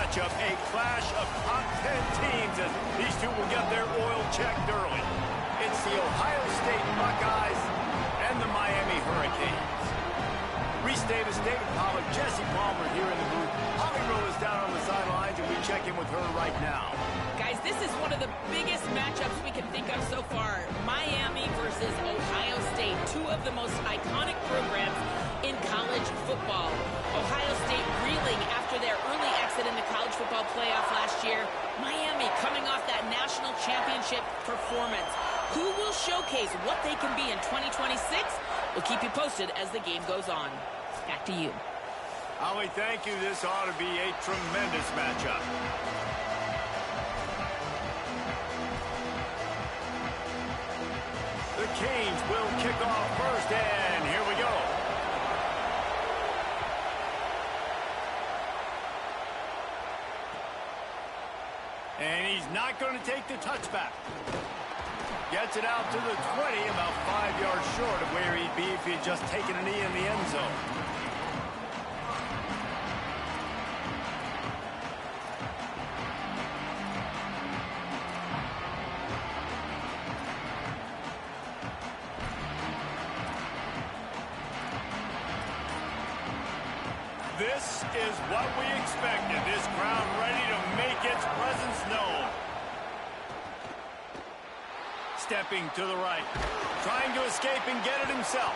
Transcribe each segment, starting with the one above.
matchup, a clash of top 10 teams as these two will get their oil checked early. It's the Ohio State Buckeyes and the Miami Hurricanes. Reese Davis, David Pollack, Jesse Palmer here in the booth. Holly Rowe is down on the sidelines, and we check in with her right now. Guys, this is one of the biggest matchups we can think of so far. Miami versus Ohio State, two of the most iconic programs in college football. Ohio State reeling after their early exit in the college football playoff last year. Miami coming off that national championship performance. Who will showcase what they can be in 2026? We'll keep you posted as the game goes on. Back to you. Holly, thank you. This ought to be a tremendous matchup. The Canes will kick off first, and here we go. And he's not going to take the touchback. Gets it out to the 20, about 5 yards short of where he'd be if he'd just taken a knee in the end zone. This is what we expected. This crowd ready to make its presence known. Stepping to the right. Trying to escape and get it himself.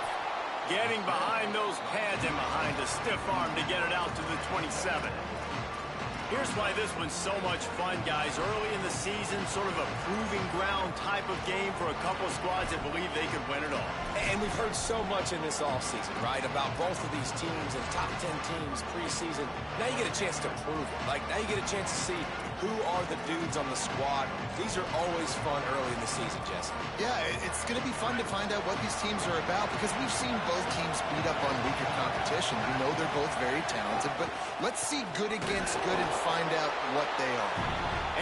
Getting behind those pads and behind a stiff arm to get it out to the 27. Here's why this one's so much fun, guys. Early in the season, sort of a proving ground type of game for a couple of squads that believe they could win it all. And we've heard so much in this offseason, right, about both of these teams and top 10 teams preseason. Now you get a chance to prove it. Like, now you get a chance to see who are the dudes on the squad. These are always fun early in the season, Jesse. Yeah, it's going to be fun to find out what these teams are about because we've seen both teams beat up on weaker competition. We know they're both very talented, but let's see good against good and find out what they are.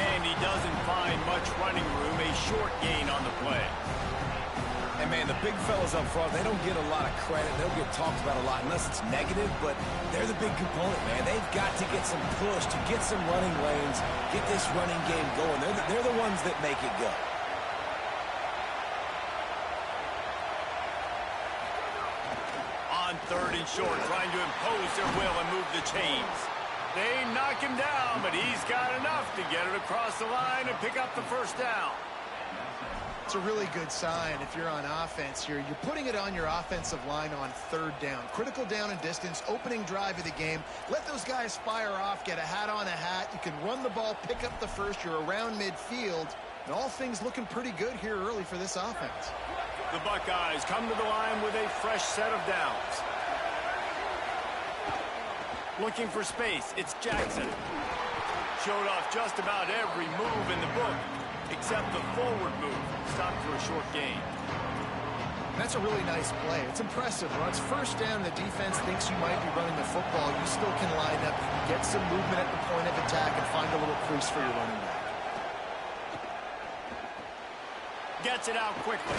And he doesn't find much running room, a short gain on the play. And, man, the big fellas up front, they don't get a lot of credit. They'll get talked about a lot unless it's negative, but they're the big component, man. They've got to get some push, to get some running lanes, get this running game going. They're the ones that make it go. On third and short, trying to impose their will and move the chains. They knock him down, but he's got enough to get it across the line and pick up the first down. It's a really good sign if you're on offense here. You're putting it on your offensive line on third down. Critical down and distance, opening drive of the game. Let those guys fire off, get a hat on a hat. You can run the ball, pick up the first. You're around midfield. And all things looking pretty good here early for this offense. The Buckeyes come to the line with a fresh set of downs. Looking for space, it's Jackson. Showed off just about every move in the book, except the forward move. Stopped for a short gain. That's a really nice play. It's impressive. When it's first down, the defense thinks you might be running the football. You still can line up, get some movement at the point of attack, and find a little crease for your running back. Gets it out quickly.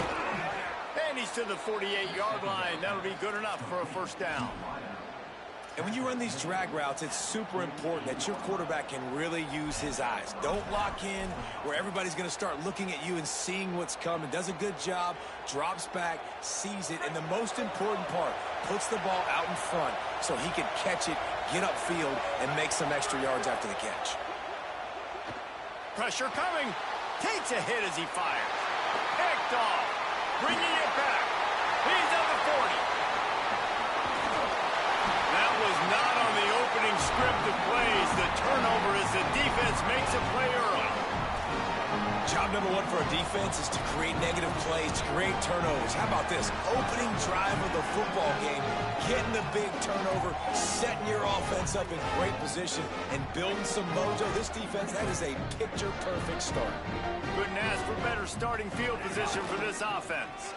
And he's to the 48-yard line. That'll be good enough for a first down. And when you run these drag routes, it's super important that your quarterback can really use his eyes. Don't lock in where everybody's going to start looking at you and seeing what's coming. Does a good job, drops back, sees it, and the most important part, puts the ball out in front so he can catch it, get upfield, and make some extra yards after the catch. Pressure coming. Takes a hit as he fires. Picked off. Bringing it back. He's on the 40. That was not on the opening script of plays. The turnover as the defense makes a play early. Job number one for a defense is to create negative plays, to create turnovers. How about this? Opening drive of the football game, getting the big turnover, setting your offense up in great position, and building some mojo. This defense, that is a picture-perfect start. Couldn't ask for better starting field position for this offense.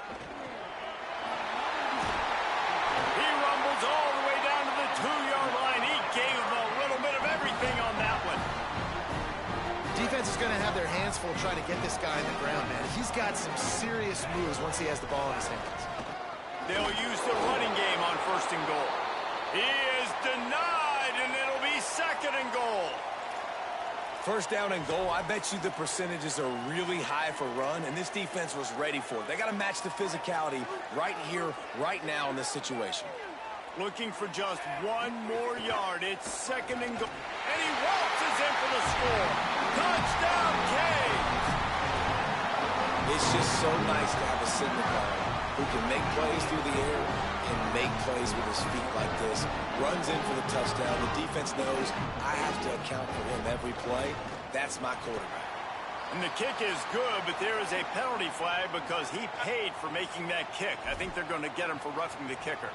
He rumbles all the way down to the 2-yard line. He gave him a little bit of everything on that one. Defense is going to have their hands full trying to get this guy in the ground, man. He's got some serious moves once he has the ball in his hands. They'll use the running game on first and goal. He is denied, and it'll be second and goal. First down and goal, I bet you the percentages are really high for run, and this defense was ready for it. They got to match the physicality right here, right now in this situation. Looking for just one more yard. It's second and goal. And he waltzes in for the score. Touchdown, Canes! It's just so nice to have a signal guard who can make plays through the air and make plays with his feet like this. Runs in for the touchdown. The defense knows I have to account for him every play. That's my quarterback. And the kick is good, but there is a penalty flag because he paid for making that kick. I think they're going to get him for roughing the kicker.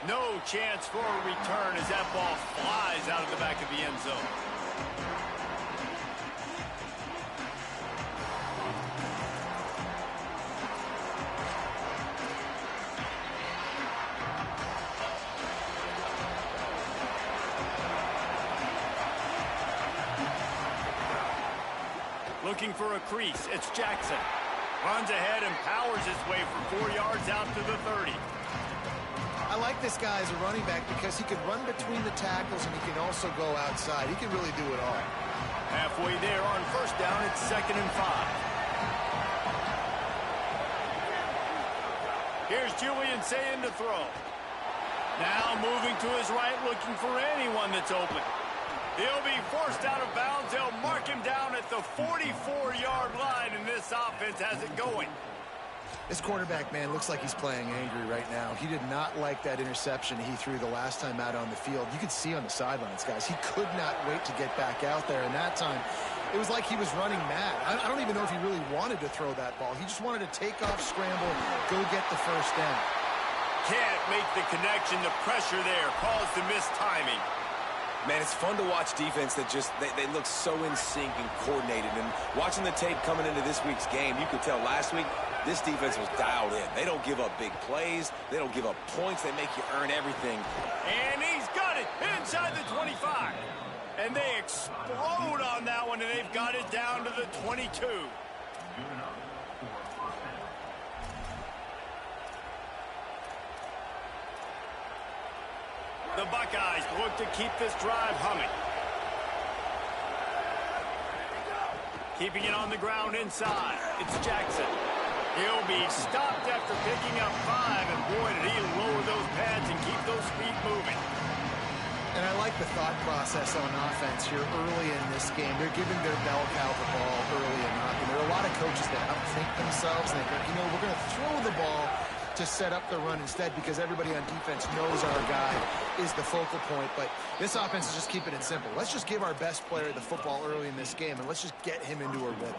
No chance for a return as that ball flies out of the back of the end zone. Looking for a crease. It's Jackson. Runs ahead and powers his way for 4 yards out to the 30. I like this guy as a running back because he can run between the tackles and he can also go outside. He can really do it all. Halfway there on first down, it's 2nd and 5. Here's Julian saying to throw. Now moving to his right, looking for anyone that's open. He'll be forced out of bounds. They'll mark him down at the 44-yard line, and this offense has it going. This quarterback, man, looks like he's playing angry right now. He did not like that interception he threw the last time out on the field. You could see on the sidelines, guys, he could not wait to get back out there. And that time, it was like he was running mad. I don't even know if he really wanted to throw that ball. He just wanted to take off, scramble, go get the first down. Can't make the connection. The pressure there caused the missed timing. Man, it's fun to watch defense that just, they look so in sync and coordinated. And watching the tape coming into this week's game, you could tell last week, this defense was dialed in. They don't give up big plays. They don't give up points. They make you earn everything. And he's got it inside the 25. And they explode on that one, and they've got it down to the 22. The Buckeyes look to keep this drive humming. Keeping it on the ground inside. It's Jackson. He'll be stopped after picking up 5, and boy, did he lower those pads and keep those feet moving. And I like the thought process on offense here early in this game. They're giving their bell cow the ball early enough. And there are a lot of coaches that outthink themselves. And they go, you know, we're going to throw the ball to set up the run instead because everybody on defense knows our guy is the focal point. But this offense is just keeping it simple. Let's just give our best player the football early in this game, and let's just get him into a rhythm.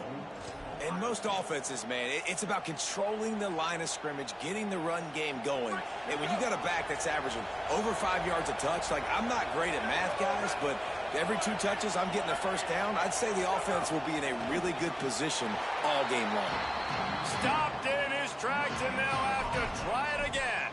And most offenses, man, it's about controlling the line of scrimmage, getting the run game going. And when you got a back that's averaging over 5 yards a touch, like, I'm not great at math, guys, but every 2 touches, I'm getting a first down. I'd say the offense will be in a really good position all game long. Stopped in his tracks, and they'll have to try it again.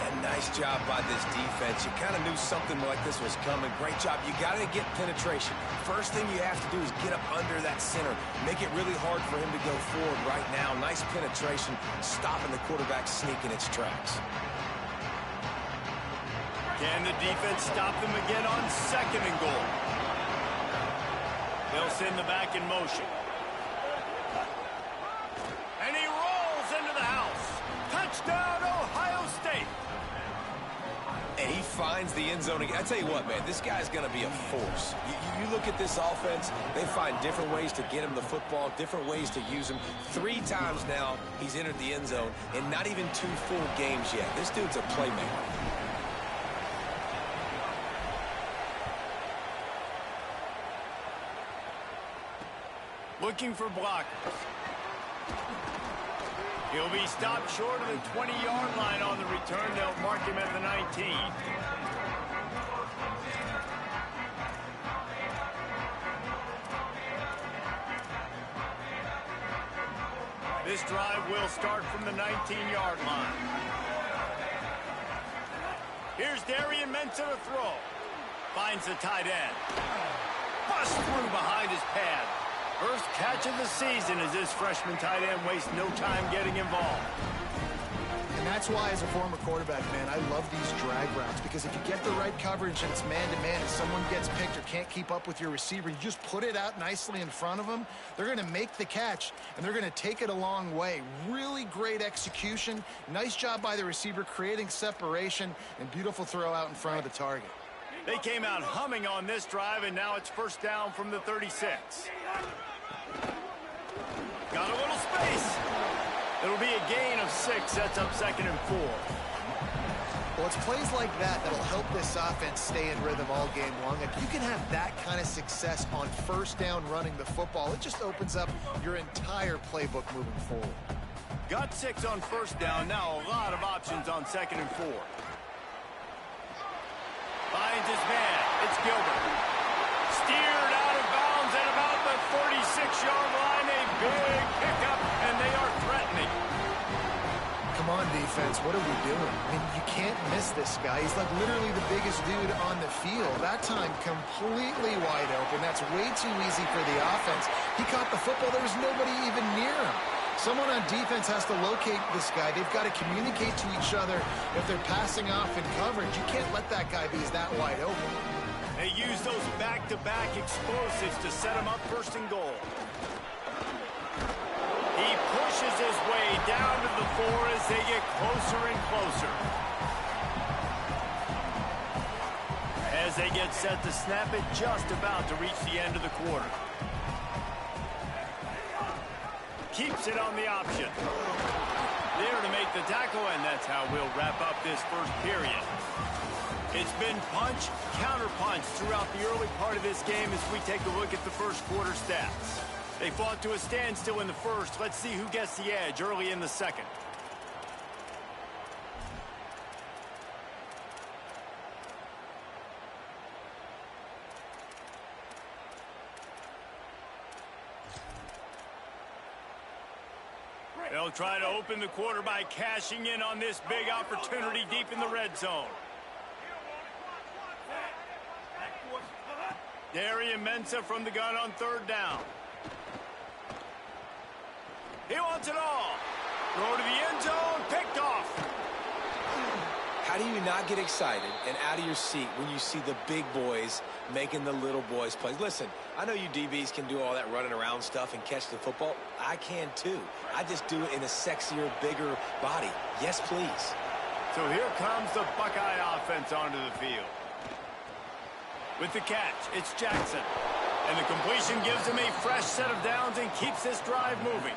And nice job by this defense. You kind of knew something like this was coming. Great job. You got to get penetration. First thing you have to do is get up under that center. Make it really hard for him to go forward right now. Nice penetration, stopping the quarterback sneak in its tracks. Can the defense stop them again on 2nd and goal? They'll send the back in motion. And he rolls into the house. Touchdown, Ohio State. And he finds the end zone again. I tell you what, man, this guy's going to be a force. You look at this offense, they find different ways to get him the football, different ways to use him. 3 times now he's entered the end zone, and not even 2 full games yet. This dude's a playmaker. Looking for blockers. He'll be stopped short of the 20-yard line on the return. They'll mark him at the 19. This drive will start from the 19-yard line. Here's Darian Mensah to throw. Finds the tight end. Bust through behind his pad. First catch of the season as this freshman tight end wastes no time getting involved. And that's why, as a former quarterback, man, I love these drag routes, because if you get the right coverage and it's man-to-man and someone gets picked or can't keep up with your receiver, you just put it out nicely in front of them. They're going to make the catch, and they're going to take it a long way. Really great execution. Nice job by the receiver creating separation, and beautiful throw out in front of the target. They came out humming on this drive, and now it's first down from the 36. Got a little space. It'll be a gain of 6, sets up 2nd and 4. Well, it's plays like that that'll help this offense stay in rhythm all game long. If you can have that kind of success on first down running the football, it just opens up your entire playbook moving forward. Got 6 on first down. Now a lot of options on 2nd and 4. Finds his man. It's Gilbert. Steered out of bounds at about the 36-yard line. A big pickup, and they are threatening. Come on, defense. What are we doing? I mean, you can't miss this guy. He's like literally the biggest dude on the field. That time, completely wide open. That's way too easy for the offense. He caught the football. There was nobody even near him. Someone on defense has to locate this guy. They've got to communicate to each other if they're passing off in coverage. You can't let that guy be that wide open. They use those back-to-back explosives to set him up first and goal. He pushes his way down to the 4 as they get closer and closer. As they get set to snap it, just about to reach the end of the quarter. Keeps it on the option. There to make the tackle, and that's how we'll wrap up this first period. It's been punch, counter-punch throughout the early part of this game as we take a look at the first quarter stats. They fought to a standstill in the first. Let's see who gets the edge early in the second. They'll try to open the quarter by cashing in on this big opportunity deep in the red zone. Darian Mensah from the gun on 3rd down. He wants it all. Throw to the end zone, picked off. How do you not get excited and out of your seat when you see the big boys making the little boys play? Listen, I know you DBs can do all that running around stuff and catch the football. I can too. I just do it in a sexier, bigger body. Yes, please. So here comes the Buckeye offense onto the field. With the catch, it's Jackson. And the completion gives him a fresh set of downs and keeps this drive moving.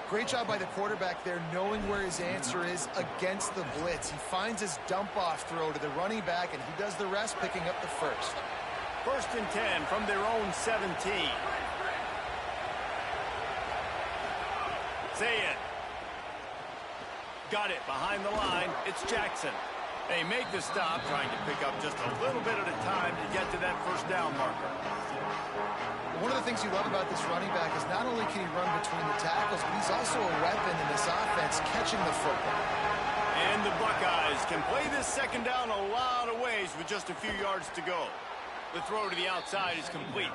Great job by the quarterback there, knowing where his answer is against the blitz. He finds his dump-off throw to the running back, and he does the rest, picking up the first. 1st and 10 from their own 17. Zayn. Got it behind the line. It's Jackson. They make the stop, trying to pick up just a little bit at a time to get to that first down marker. One of the things you love about this running back is not only can he run between the tackles, but he's also a weapon in this offense, catching the football. And the Buckeyes can play this second down a lot of ways with just a few yards to go. The throw to the outside is complete.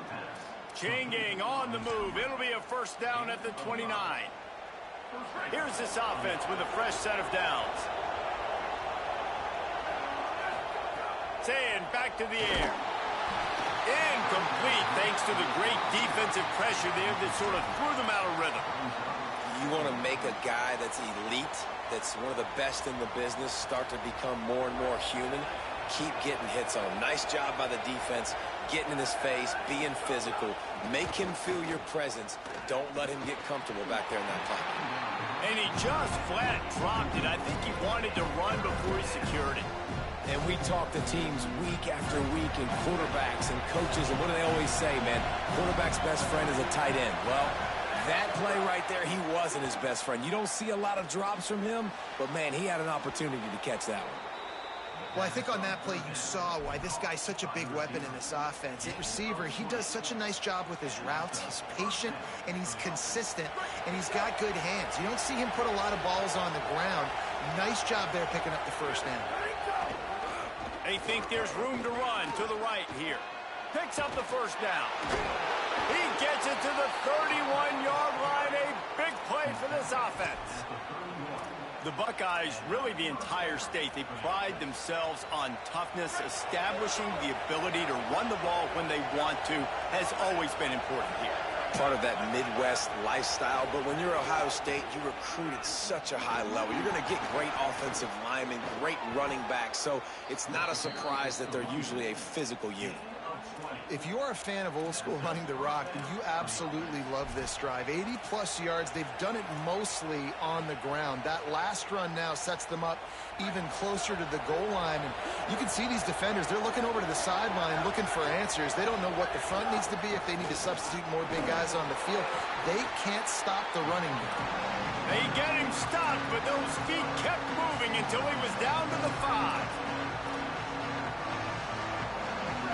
Changing on the move. It'll be a first down at the 29. Here's this offense with a fresh set of downs. Zayn back to the air. Incomplete thanks to the great defensive pressure there that sort of threw them out of rhythm. You want to make a guy that's elite, that's one of the best in the business, start to become more and more human. Keep getting hits on him. Nice job by the defense, getting in his face, being physical. Make him feel your presence. Don't let him get comfortable back there in that pocket. And he just flat dropped it. I think he wanted to run before he secured it. And we talk to teams week after week, and quarterbacks and coaches, and what do they always say, man? Quarterback's best friend is a tight end. Well, that play right there, he wasn't his best friend. You don't see a lot of drops from him, but, man, he had an opportunity to catch that one. Well, I think on that play you saw why this guy's such a big weapon in this offense. At receiver, he does such a nice job with his routes. He's patient, and he's consistent, and he's got good hands. You don't see him put a lot of balls on the ground. Nice job there picking up the first down. They think there's room to run to the right here. picks up the first down. He gets it to the 31-yard line. A big play for this offense. The Buckeyes, really the entire state, they pride themselves on toughness. Establishing the ability to run the ball when they want to has always been important here. Part of that Midwest lifestyle, but when you're Ohio State, you recruit at such a high level. You're going to get great offensive linemen, great running backs, so it's not a surprise that they're usually a physical unit. If you are a fan of old school running the rock, then you absolutely love this drive. 80-plus yards. They've done it mostly on the ground. That last run now sets them up even closer to the goal line. And you can see these defenders, they're looking over to the sideline looking for answers. They don't know what the front needs to be, if they need to substitute more big guys on the field. They can't stop the running game. They get him stopped, but those feet kept moving until he was down to the 5.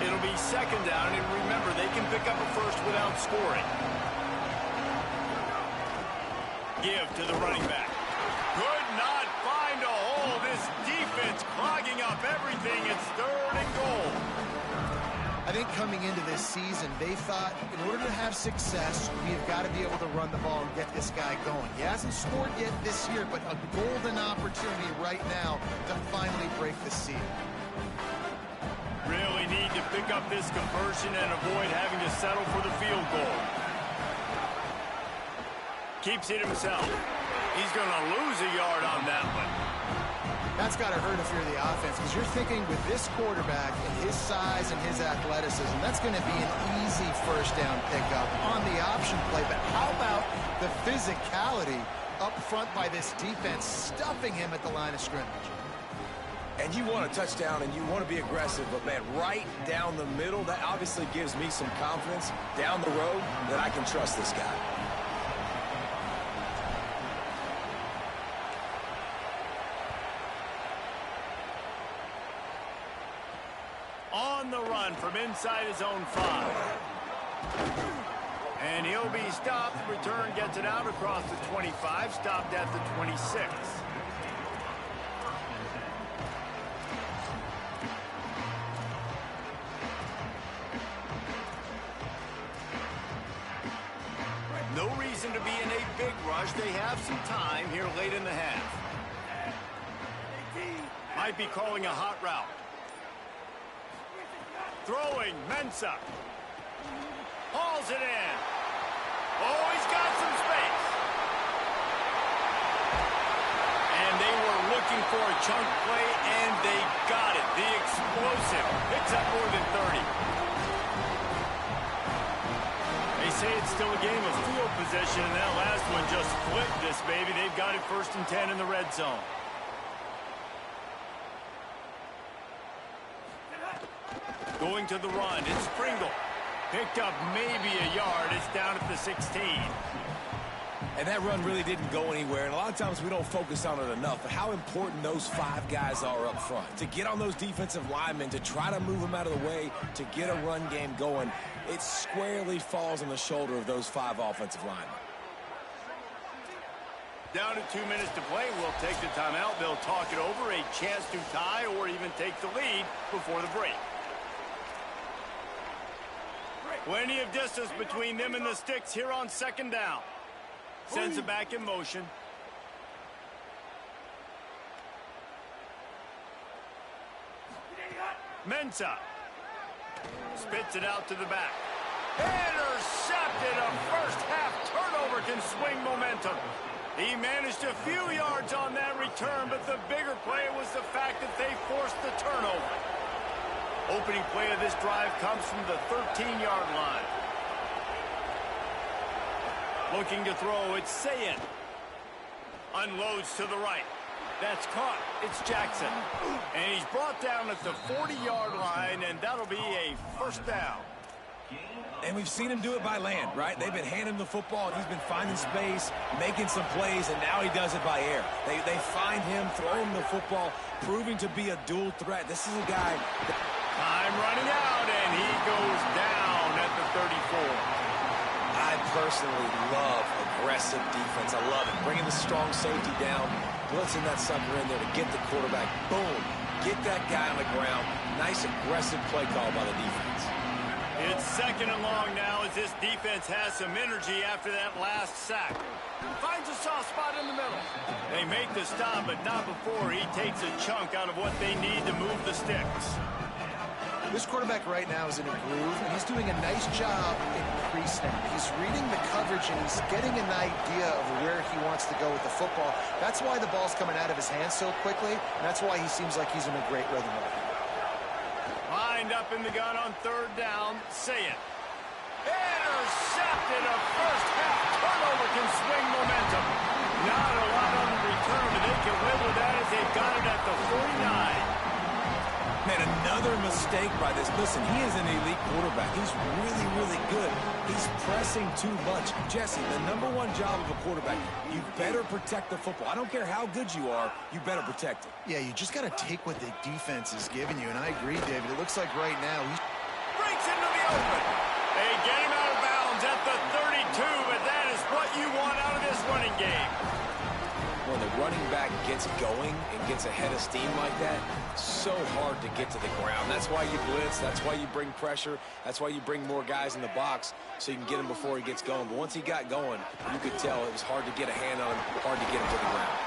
It'll be second down, and remember, they can pick up a first without scoring. Give to the running back. Could not find a hole. This defense clogging up everything. It's 3rd and goal. I think coming into this season, they thought in order to have success, we have got to be able to run the ball and get this guy going. He hasn't scored yet this year, but a golden opportunity right now to finally break the seal. Really need to pick up this conversion and avoid having to settle for the field goal. Keeps it himself. He's going to lose a yard on that one. That's got to hurt if you're the offense, because you're thinking with this quarterback and his size and his athleticism, that's going to be an easy first down pickup on the option play. But how about the physicality up front by this defense, stuffing him at the line of scrimmage? And you want a touchdown and you want to be aggressive, but man, right down the middle, that obviously gives me some confidence down the road that I can trust this guy. On the run from inside his own 5. And he'll be stopped. Return gets it out across the 25, stopped at the 26. No reason to be in a big rush. They have some time here late in the half. Might be calling a hot route. Throwing, Mensah. Hauls it in. Oh, he's got some space. And they were looking for a chunk play, and they got it. The explosive picks up more than 30. They say it's still a game of field possession, and that last one just flipped this baby. They've got it 1st and 10 in the red zone. Going to the run, it's Pringle. Picked up maybe a yard. It's down at the 16. And that run really didn't go anywhere, and a lot of times we don't focus on it enough, but how important those 5 guys are up front. To get on those defensive linemen, to try to move them out of the way, to get a run game going, it squarely falls on the shoulder of those 5 offensive linemen. Down to 2 minutes to play. We'll take the timeout. They'll talk it over, a chance to tie or even take the lead before the break. Plenty of distance between them and the sticks here on 2nd down. Sends it back in motion. Mensah spits it out to the back. Intercepted. A first half turnover can swing momentum. He managed a few yards on that return, but the bigger play was the fact that they forced the turnover. Opening play of this drive comes from the 13-yard line. Looking to throw, it's Sayin. Unloads to the right. That's caught. It's Jackson. And he's brought down at the 40-yard line, and that'll be a 1st down. And we've seen him do it by land, right? They've been handing him the football, and he's been finding space, making some plays, and now he does it by air. They find him, throw him the football, proving to be a dual threat. This is a guy... Time running out, and he goes down at the 34. I personally love aggressive defense. I love it. Bringing the strong safety down, blitzing that sucker in there to get the quarterback. Boom. Get that guy on the ground. Nice aggressive play call by the defense. It's 2nd and long now as this defense has some energy after that last sack. Finds a soft spot in the middle. They make the stop, but not before he takes a chunk out of what they need to move the sticks. This quarterback right now is in a groove, and he's doing a nice job in pre-snap. He's reading the coverage, and he's getting an idea of where he wants to go with the football. That's why the ball's coming out of his hands so quickly, and that's why he seems like he's in a great rhythm right now. Lined up in the gun on 3rd down. Say it. Intercepted. A first-half turnover can swing momentum. Not a lot on the return, but they can live with that as they've got it at the 49. Man, another mistake by this. Listen, he is an elite quarterback. He's really, really good. He's pressing too much. Jesse, the #1 job of a quarterback, you better protect the football. I don't care how good you are, you better protect it. Yeah, you just got to take what the defense is giving you, and I agree, David. It looks like right now he's Breaks into the open. They get him out of bounds at the 32, but that is what you want out of this running game. When the running back gets going and gets ahead of steam like that, so hard to get to the ground. That's why you blitz. That's why you bring pressure. That's why you bring more guys in the box so you can get him before he gets going. But once he got going, you could tell it was hard to get a hand on him, hard to get him to the ground.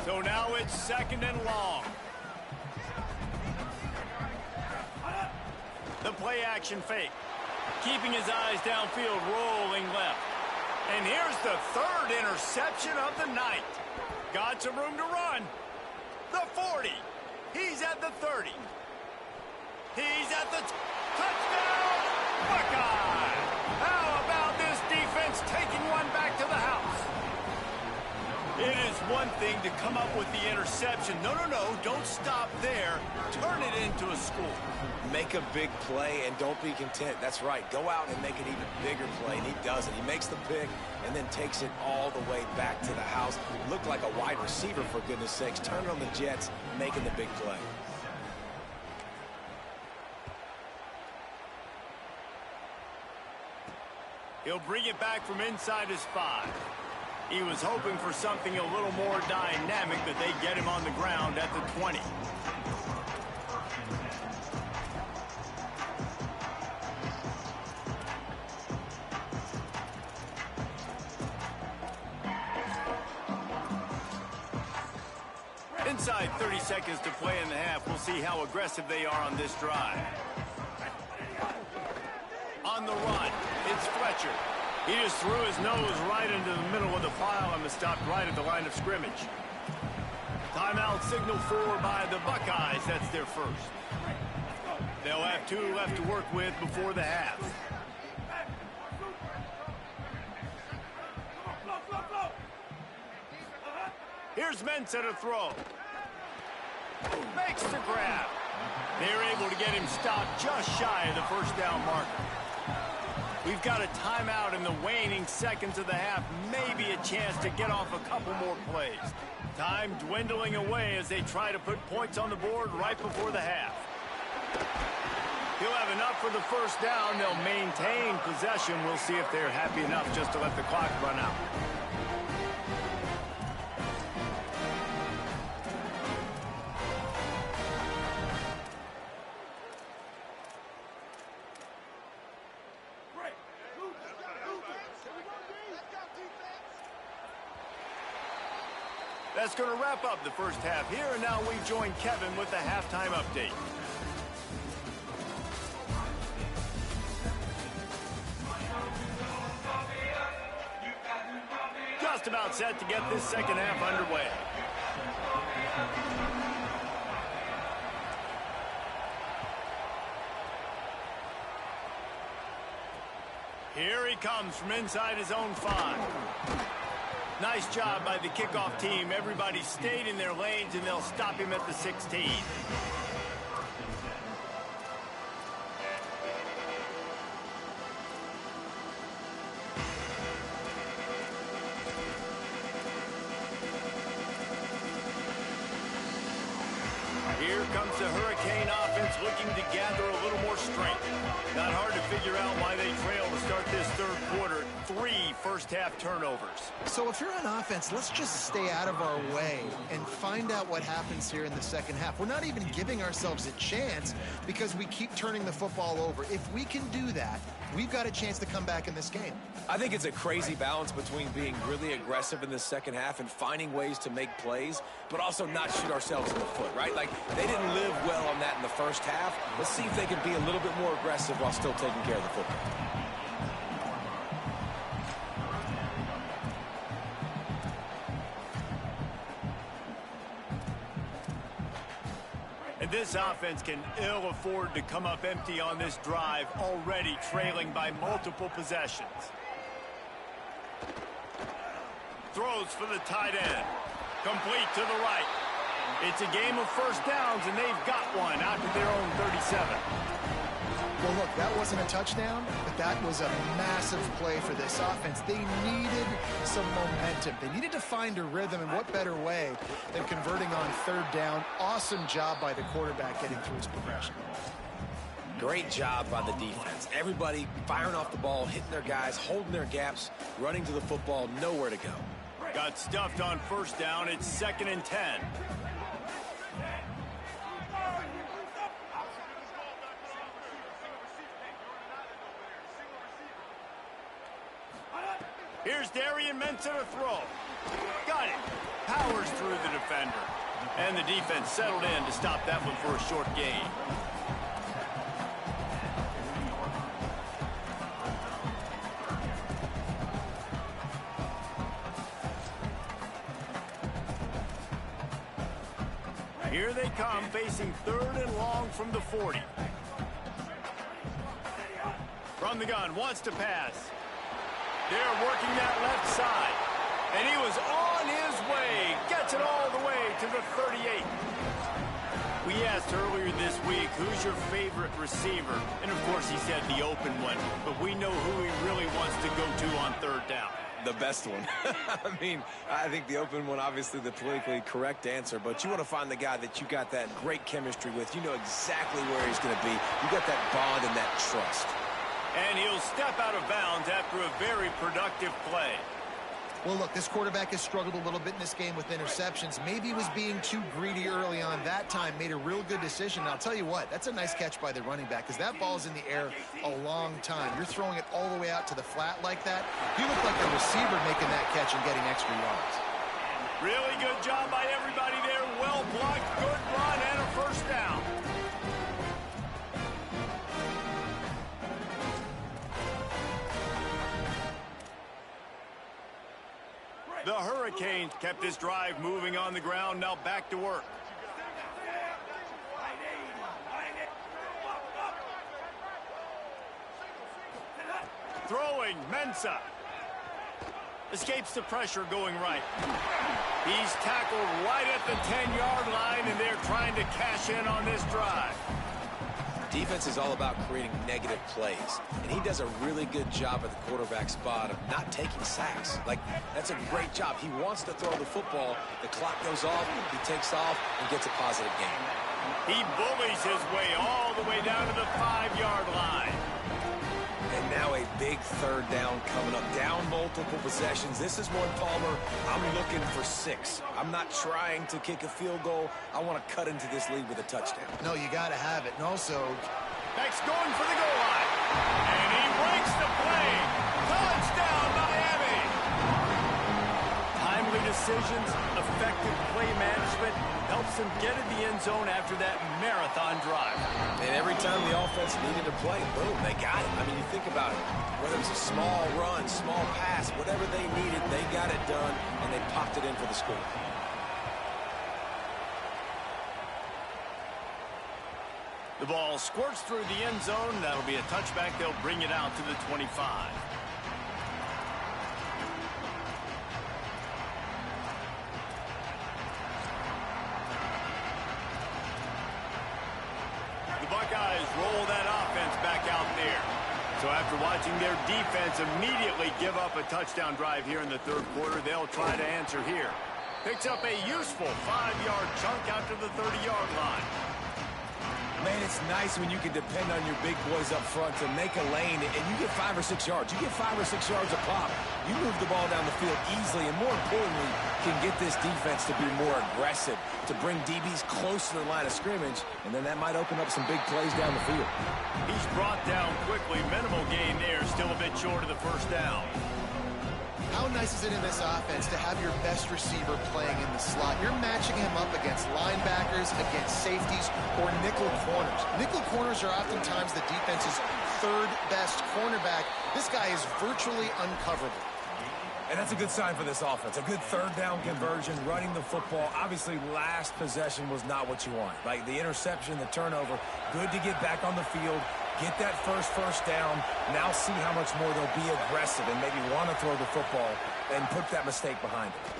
So now it's 2nd and long. The play action fake. Keeping his eyes downfield, rolling left. And here's the 3rd interception of the night. Got some room to run. The 40. He's at the 30. He's at the touchdown. Buckeye. How about this defense taking one back to the house? It is one thing to come up with the interception. No, don't stop there. Turn it into a score. Make a big play and don't be content. That's right. Go out and make an even bigger play, and he does it. He makes the pick and then takes it all the way back to the house. Looked like a wide receiver, for goodness sakes. Turn it on the Jets, making the big play. He'll bring it back from inside his 5. He was hoping for something a little more dynamic, but they get him on the ground at the 20. Inside 30 seconds to play in the half. We'll see how aggressive they are on this drive. On the run, it's Fletcher. He just threw his nose right into the middle of the pile and was stopped right at the line of scrimmage. Timeout signal for by the Buckeyes. That's their first. They'll have 2 left to work with before the half. Here's Mensah to throw. Makes the grab. They're able to get him stopped just shy of the first down marker. We've got a timeout in the waning seconds of the half. Maybe a chance to get off a couple more plays. Time dwindling away as they try to put points on the board right before the half. He'll have enough for the first down. They'll maintain possession. We'll see if they're happy enough just to let the clock run out. That's going to wrap up the first half here, and now we join Kevin with the halftime update. Just about set to get this second half underway. Here he comes from inside his own 5. Nice job by the kickoff team. Everybody stayed in their lanes, and they'll stop him at the 16. Here comes the Hurricane offense looking to gather a little more strength. Not hard to figure out why they trail to start this third quarter. 3 first-half turnovers. So if you're on offense, let's just stay out of our way and find out what happens here in the second half. We're not even giving ourselves a chance because we keep turning the football over. If we can do that, we've got a chance to come back in this game. I think it's a crazy balance between being really aggressive in the second half and finding ways to make plays, but also not shoot ourselves in the foot, right? Like, they didn't live well on that in the first half. Let's see if they can be a little bit more aggressive while still taking care of the football. And this offense can ill afford to come up empty on this drive, already trailing by multiple possessions. Throws for the tight end. Complete to the right. It's a game of first downs, and they've got one out to their own 37. Well, look, that wasn't a touchdown, but that was a massive play for this offense. They needed some momentum. They needed to find a rhythm, and what better way than converting on third down. Awesome job by the quarterback getting through his progression. Great job by the defense. Everybody firing off the ball, hitting their guys, holding their gaps, running to the football, nowhere to go. Got stuffed on first down. It's 2nd and 10. Here's Darian Mensah to throw. Got it. Powers through the defender. And the defense settled in to stop that one for a short gain. Here they come, facing 3rd and long from the 40. From the gun, wants to pass. They're working that left side. And he was on his way. Gets it all the way to the 38. We asked earlier this week, who's your favorite receiver? And, of course, he said the open one. But we know who he really wants to go to on third down. The best one. I mean, I think the open one, obviously the politically correct answer, but you want to find the guy that you got that great chemistry with. You know exactly where he's going to be. You got that bond and that trust. And he'll step out of bounds after a very productive play. Well, look, this quarterback has struggled a little bit in this game with interceptions. Maybe he was being too greedy early on. That time made a real good decision. And I'll tell you what, that's a nice catch by the running back because that ball's in the air a long time. You're throwing it all the way out to the flat like that. You look like a receiver making that catch and getting extra yards. Really good job by everybody there. Well blocked, good run, and a first down. The Hurricanes kept this drive moving on the ground. Now back to work. Throwing, Mensah. Escapes the pressure going right. He's tackled right at the 10-yard line, and they're trying to cash in on this drive. Defense is all about creating negative plays, and he does a really good job at the quarterback spot of not taking sacks. Like, that's a great job. He wants to throw the football. The clock goes off, he takes off, and gets a positive gain. He bullies his way all the way down to the 5-yard line. And now a big third down coming up. Down multiple possessions. This is one, Palmer, I'm looking for 6. I'm not trying to kick a field goal. I want to cut into this lead with a touchdown. No, you got to have it. And also, Beck's going for the goal line. And he breaks the play. Touchdown, Miami. Timely decisions, effective play management helps them get in the end zone after that marathon drive. And every time the offense needed to play, boom, they got it. I mean, you think about it. Whether it was a small run, small pass, whatever they needed, they got it done, and they popped it in for the score. The ball squirts through the end zone. That'll be a touchback. They'll bring it out to the 25. The Buckeyes roll that offense back out there. So after watching their defense immediately give up a touchdown drive here in the third quarter, they'll try to answer here. Picks up a useful 5-yard chunk out to the 30-yard line. Man, it's nice when you can depend on your big boys up front to make a lane, and you get 5 or 6 yards. You get 5 or 6 yards a pop. You move the ball down the field easily, and more importantly, can get this defense to be more aggressive, to bring DBs close to the line of scrimmage, and then that might open up some big plays down the field. He's brought down quickly. Minimal gain there, still a bit short of the first down. How nice is it in this offense to have your best receiver playing in the slot? You're matching him up against linebackers, against safeties, or nickel corners. Nickel corners are oftentimes the defense's third best cornerback. This guy is virtually uncoverable. And that's a good sign for this offense. A good third down conversion, running the football. Obviously, last possession was not what you want. Like the interception, the turnover, good to get back on the field, get that first down. Now see how much more they'll be aggressive and maybe want to throw the football and put that mistake behind it.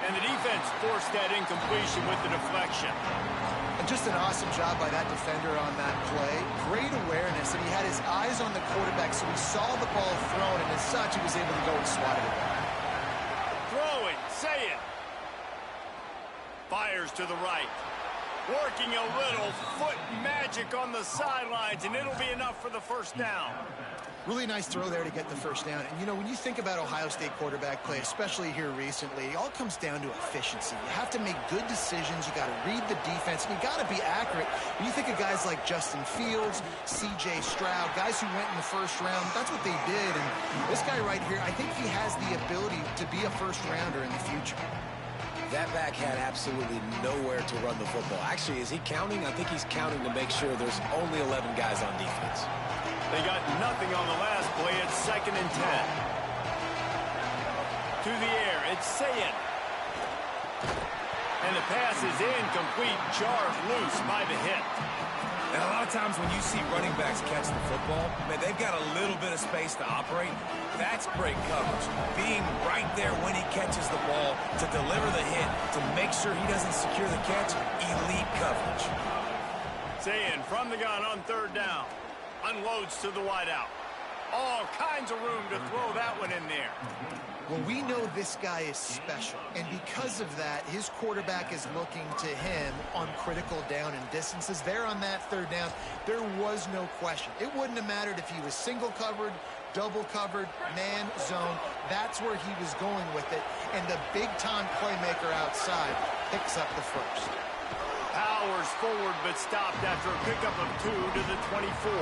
And the defense forced that incompletion with the deflection. And just an awesome job by that defender on that play. Great awareness, and he had his eyes on the quarterback, so he saw the ball thrown, and as such, he was able to go and swat it away. Throwing, say it. Fires to the right. Working a little foot magic on the sidelines, and it'll be enough for the first down. Really nice throw there to get the first down. And, you know, when you think about Ohio State quarterback play, especially here recently, it all comes down to efficiency. You have to make good decisions. You got to read the defense, and you got to be accurate. When you think of guys like Justin Fields, C.J. Stroud, guys who went in the first round, that's what they did. And this guy right here, I think he has the ability to be a first-rounder in the future. That back had absolutely nowhere to run the football. Actually, is he counting? I think he's counting to make sure there's only 11 guys on defense. They got nothing on the last play. It's 2nd and 10. To the air, it's Sayin. And the pass is incomplete. Jarred loose by the hit. And a lot of times when you see running backs catch the football, man, they've got a little bit of space to operate. That's great coverage. Being right there when he catches the ball to deliver the hit, to make sure he doesn't secure the catch, elite coverage. Sayin from the gun on 3rd down. Unloads to the wideout. All kinds of room to throw that one in there. Well, we know this guy is special, and because of that, his quarterback is looking to him on critical down and distances. There on that 3rd down, there was no question. It wouldn't have mattered if he was single covered, double covered, man, zone. That's where he was going with it, and the big-time playmaker outside picks up the first. Powers forward, but stopped after a pickup of 2 to the 24.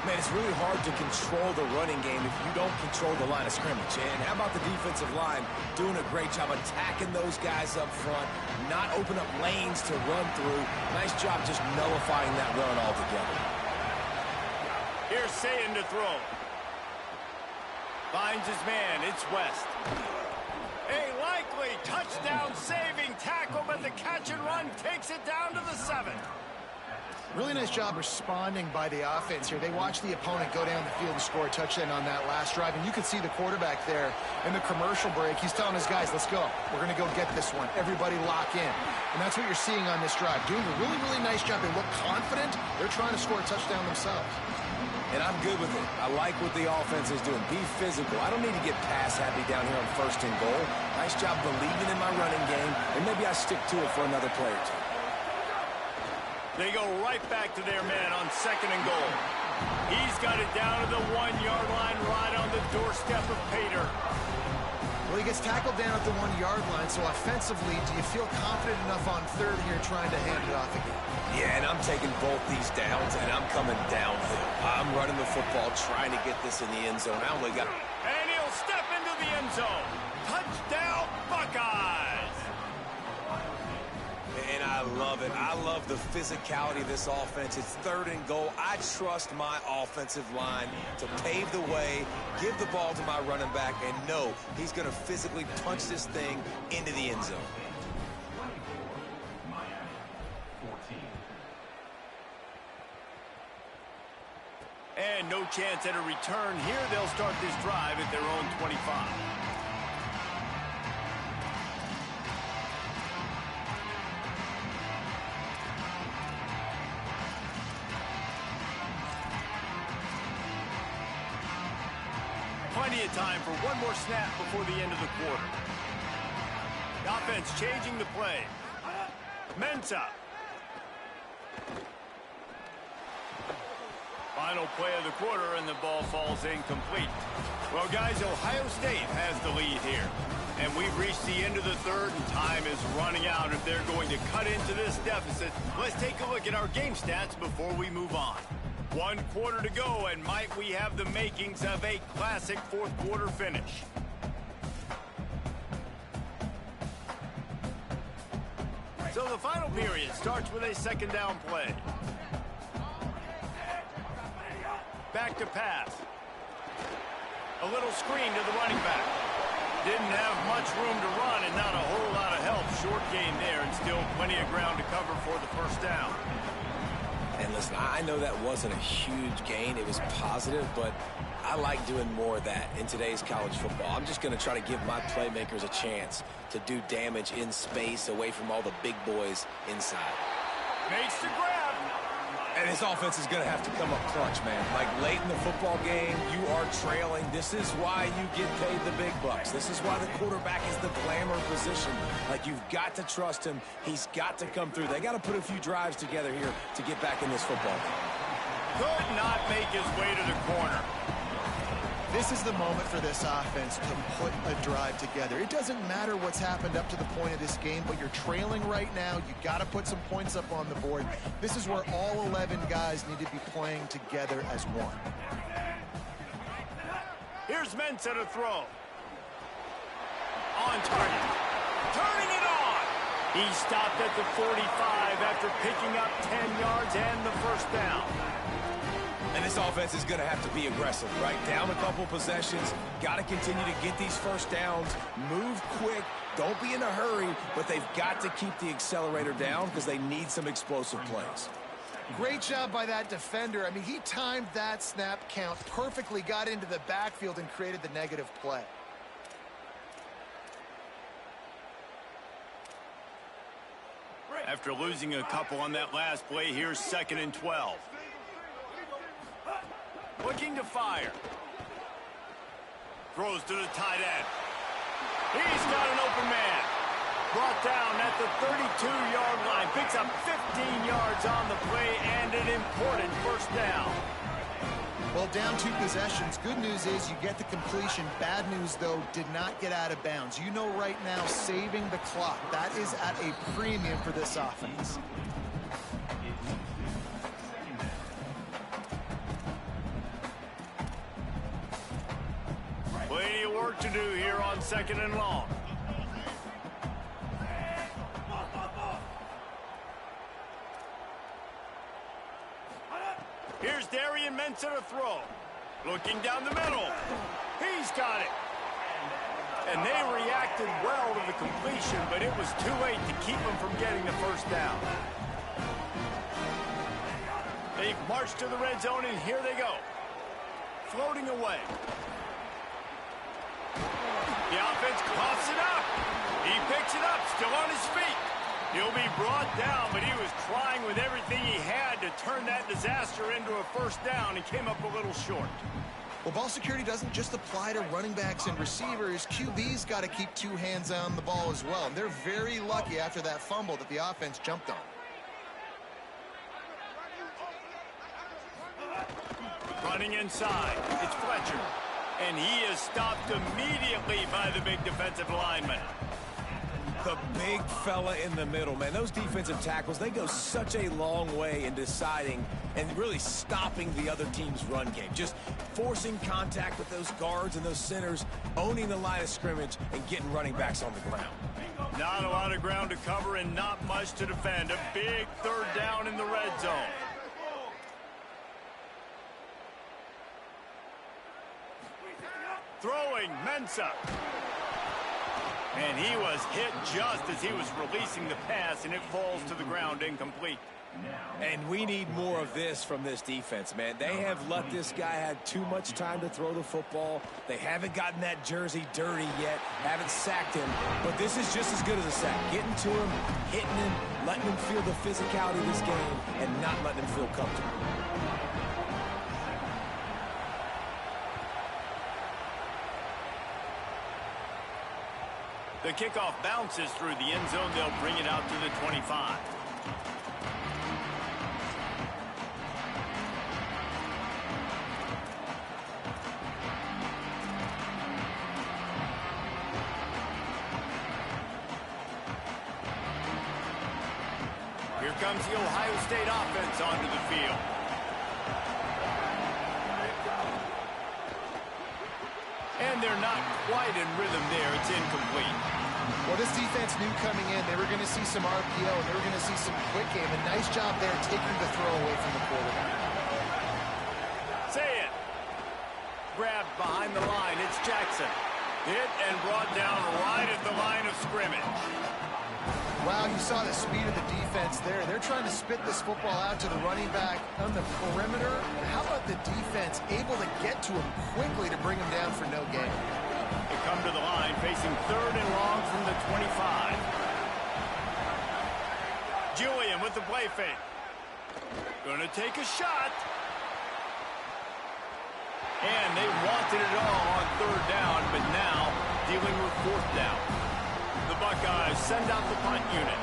Man, it's really hard to control the running game if you don't control the line of scrimmage. And how about the defensive line doing a great job attacking those guys up front, not open up lanes to run through. Nice job just nullifying that run altogether. Here's Sayin to throw. Finds his man. It's West. A likely touchdown-saving tackle, but the catch and run takes it down to the 7. Really nice job responding by the offense here. They watched the opponent go down the field and score a touchdown on that last drive, and you can see the quarterback there in the commercial break. He's telling his guys, let's go. We're going to go get this one. Everybody lock in. And that's what you're seeing on this drive. Doing a really, really nice job. They look confident. They're trying to score a touchdown themselves. And I'm good with it. I like what the offense is doing. Be physical. I don't need to get pass happy down here on 1st and goal. Nice job believing in my running game, and maybe I stick to it for another play or 2. They go right back to their man on 2nd and goal. He's got it down to the 1-yard line, right on the doorstep of Pater. Well, he gets tackled down at the 1-yard line, so offensively, do you feel confident enough on 3rd here trying to hand it off again? Yeah, and I'm taking both these downs, and I'm coming downhill. I'm running the football, trying to get this in the end zone. I only got... And he'll step into the end zone. Touchdown, Buckeyes! And I love it. I love the physicality of this offense. It's 3rd and goal. I trust my offensive line to pave the way, give the ball to my running back, and know he's going to physically punch this thing into the end zone. And no chance at a return here. They'll start this drive at their own 25. Plenty of time for one more snap before the end of the quarter. The offense changing the play. Mensah. final play of the quarter, and the ball falls incomplete. Well, guys, Ohio State has the lead here. And we've reached the end of the third, and time is running out if they're going to cut into this deficit. Let's take a look at our game stats before we move on. 1 quarter to go, and might we have the makings of a classic fourth quarter finish. So the final period starts with a second down play. Back to pass. A little screen to the running back. Didn't have much room to run and not a whole lot of help. Short gain there and still plenty of ground to cover for the first down. And listen, I know that wasn't a huge gain. It was positive, but I like doing more of that in today's college football. I'm just going to try to give my playmakers a chance to do damage in space away from all the big boys inside. Makes the grab. And his offense is going to have to come up clutch, man. Like late in the football game, you are trailing. This is why you get paid the big bucks. This is why the quarterback is the glamour position. Like, you've got to trust him. He's got to come through. They got to put a few drives together here to get back in this football game. Could not make his way to the corner. This is the moment for this offense to put a drive together. It doesn't matter what's happened up to the point of this game, but you're trailing right now. You got to put some points up on the board. This is where all 11 guys need to be playing together as one. Here's Mensah to throw. On target. Turning it on. He stopped at the 45 after picking up 10 yards and the first down. And this offense is going to have to be aggressive, right? Down a couple possessions. Got to continue to get these first downs. Move quick. Don't be in a hurry, but they've got to keep the accelerator down because they need some explosive plays. Great job by that defender. I mean, he timed that snap count perfectly, got into the backfield and created the negative play. After losing a couple on that last play, here's 2nd and 12. Looking to fire. Throws to the tight end. He's got an open man. Brought down at the 32-yard line. Picks up 15 yards on the play and an important first down. Well, down 2 possessions. Good news is you get the completion. Bad news, though, did not get out of bounds. You know right now, saving the clock. That is at a premium for this offense. Plenty of work to do here on 2nd and long. Here's Darian Mensah to throw. Looking down the middle. He's got it. And they reacted well to the completion, but it was too late to keep them from getting the first down. They've marched to the red zone, and here they go. Floating away. The offense coughs it up. He picks it up, still on his feet. He'll be brought down, but he was trying with everything he had to turn that disaster into a first down and came up a little short. Well, ball security doesn't just apply to running backs and receivers. QB's got to keep 2 hands on the ball as well. And they're very lucky after that fumble that the offense jumped on. Running inside, it's Fletcher. And he is stopped immediately by the big defensive lineman. The big fella in the middle, man. Those defensive tackles, they go such a long way in deciding and really stopping the other team's run game. Just forcing contact with those guards and those centers, owning the line of scrimmage, and getting running backs on the ground. Not a lot of ground to cover and not much to defend. A big third down in the red zone. Throwing, Mensah. And he was hit just as he was releasing the pass, and it falls to the ground incomplete. And we need more of this from this defense, man. They have let this guy have too much time to throw the football. They haven't gotten that jersey dirty yet, haven't sacked him. But this is just as good as a sack. Getting to him, hitting him, letting him feel the physicality of this game, and not letting him feel comfortable. The kickoff bounces through the end zone. They'll bring it out to the 25. comes the Ohio State offense onto the field. And they're not quite in rhythm there. It's incomplete. Well, this defense knew coming in they were going to see some RPO, and they were going to see some quick game. A nice job there taking the throw away from the quarterback. Say it. Grabbed behind the line. It's Jackson. Hit and brought down right at the line of scrimmage. Wow, you saw the speed of the defense there. They're trying to spit this football out to the running back on the perimeter. And how about the defense able to get to him quickly to bring him down for no gain? They come to the line facing 3rd and long from the 25. Julian with the play fake. Gonna take a shot. And they wanted it all on 3rd down, but now dealing with 4th down. The Buckeyes send out the punt unit.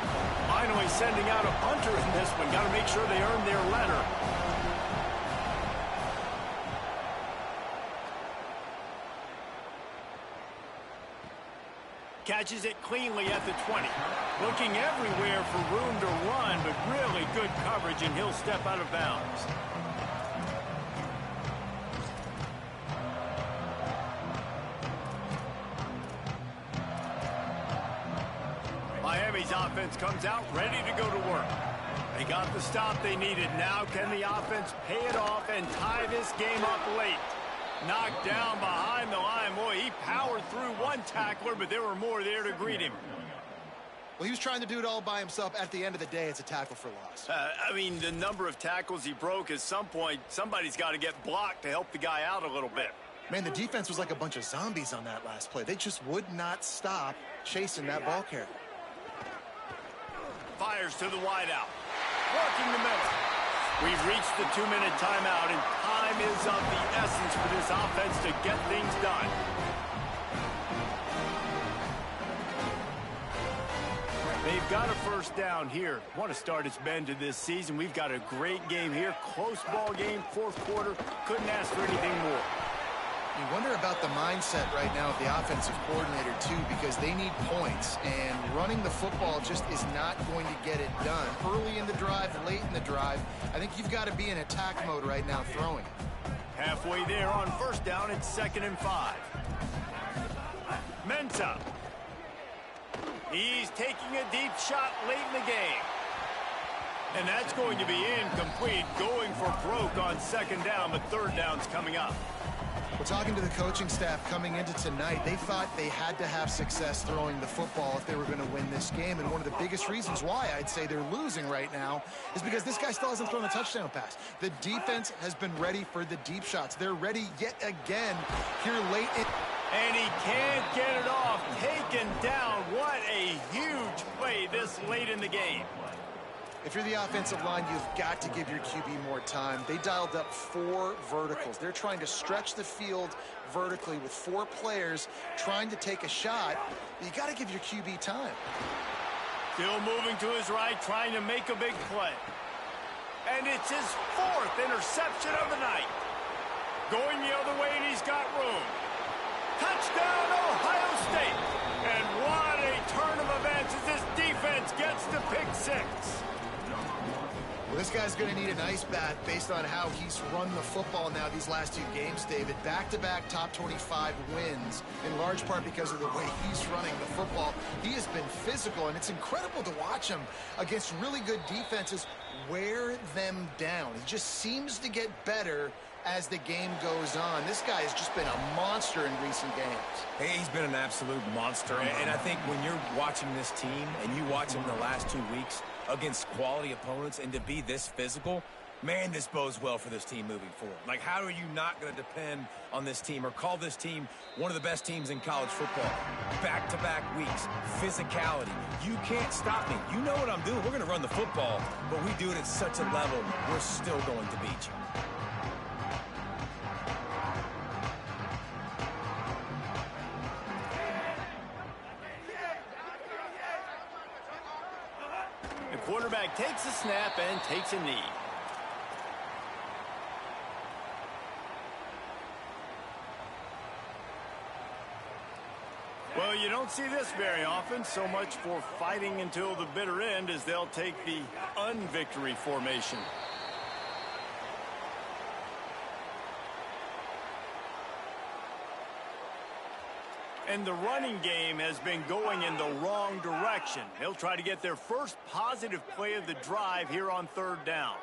Finally sending out a punter in this one. Got to make sure they earn their letter. Catches it cleanly at the 20. Looking everywhere for room to run, but really good coverage, and he'll step out of bounds. Miami's offense comes out ready to go to work. They got the stop they needed. Now can the offense pay it off and tie this game up late? Knocked down behind the line. Boy, he powered through one tackler, but there were more there to greet him. Well, he was trying to do it all by himself. At the end of the day, it's a tackle for loss. I mean, the number of tackles he broke, at some point, somebody's got to get blocked to help the guy out a little bit. Man, the defense was like a bunch of zombies on that last play. They just would not stop chasing that ball carrier. Fires to the wideout. Working the middle. We've reached the 2-minute timeout, and time is of the essence for this offense to get things done. They've got a 1st down here. What a start it's been to this season. We've got a great game here. Close ball game, 4th quarter. Couldn't ask for anything more. You wonder about the mindset right now of the offensive coordinator, too, because they need points, and running the football just is not going to get it done. Early in the drive, late in the drive, I think you've got to be in attack mode right now throwing. Halfway there on 1st down, it's 2nd and 5. Mensah. He's taking a deep shot late in the game. And that's going to be incomplete, going for broke on 2nd down, but 3rd down's coming up. Well, talking to the coaching staff coming into tonight, they thought they had to have success throwing the football if they were going to win this game. And one of the biggest reasons why I'd say they're losing right now is because this guy still hasn't thrown a touchdown pass. The defense has been ready for the deep shots. They're ready yet again here late in. And he can't get it off. Taken down. What a huge play this late in the game. If you're the offensive line, you've got to give your QB more time. They dialed up 4 verticals. They're trying to stretch the field vertically with 4 players trying to take a shot. You got to give your QB time. Still moving to his right, trying to make a big play. And it's his 4th interception of the night. Going the other way, and he's got room. Touchdown, Ohio State. And what a turn of events as this defense gets to pick 6. Well, this guy's going to need an ice bath based on how he's run the football now these last 2 games, David. Back-to-back top 25 wins, in large part because of the way he's running the football. He has been physical, and it's incredible to watch him against really good defenses wear them down. He just seems to get better as the game goes on. This guy has just been a monster in recent games. Hey, he's been an absolute monster. And I think when you're watching this team and you watch him the last 2 weeks against quality opponents and to be this physical, man, this bodes well for this team moving forward. Like, how are you not going to depend on this team or call this team one of the best teams in college football? Back-to-back weeks, physicality. You can't stop me. You know what I'm doing. We're going to run the football, but we do it at such a level, we're still going to beat you. The quarterback takes a snap and takes a knee. Well, you don't see this very often. So much for fighting until the bitter end as they'll take the unvictory formation. And the running game has been going in the wrong direction. They'll try to get their first positive play of the drive here on third down.